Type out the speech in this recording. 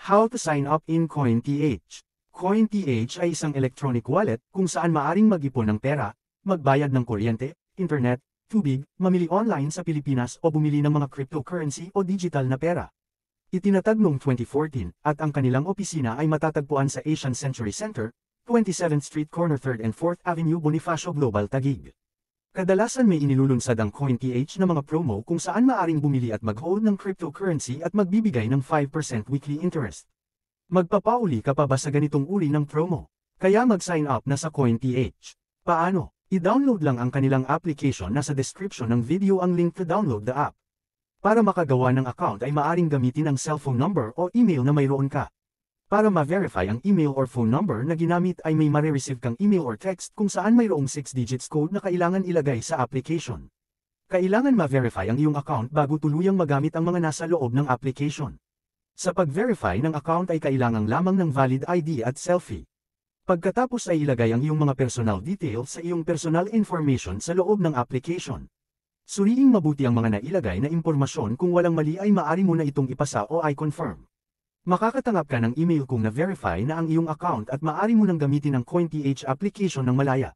How to sign up in CoinTH. CoinTH ay isang electronic wallet kung saan maaring mag-ipon ng pera, magbayad ng kuryente, internet, tubig, mamili online sa Pilipinas o bumili ng mga cryptocurrency o digital na pera. Itinatag noong 2014 at ang kanilang opisina ay matatagpuan sa Asian Century Center, 27th Street Corner 3rd and 4th Avenue Bonifacio Global Taguig. Kadalasan may inilulunsad ang CoinTH na mga promo kung saan maaring bumili at mag-hold ng cryptocurrency at magbibigay ng 5% weekly interest. Magpapauli ka pa ba sa ganitong uri ng promo? Kaya mag-sign up na sa CoinTH. Paano? I-download lang ang kanilang application, nasa description ng video ang link to download the app. Para makagawa ng account ay maaring gamitin ang cellphone number o email na mayroon ka. Para ma-verify ang email or phone number na ginamit ay may mare-receive kang email or text kung saan mayroong 6 digits code na kailangan ilagay sa application. Kailangan ma-verify ang iyong account bago tuluyang magamit ang mga nasa loob ng application. Sa pag-verify ng account ay kailangan lamang ng valid ID at selfie. Pagkatapos ay ilagay ang iyong mga personal details sa iyong personal information sa loob ng application. Suriing mabuti ang mga nailagay na impormasyon, kung walang mali ay maaari mo na itong ipasa o i-confirm. Makakatanggap ka ng email kung na-verify na ang iyong account at maaari mo nang gamitin ang CoinTH application ng malaya.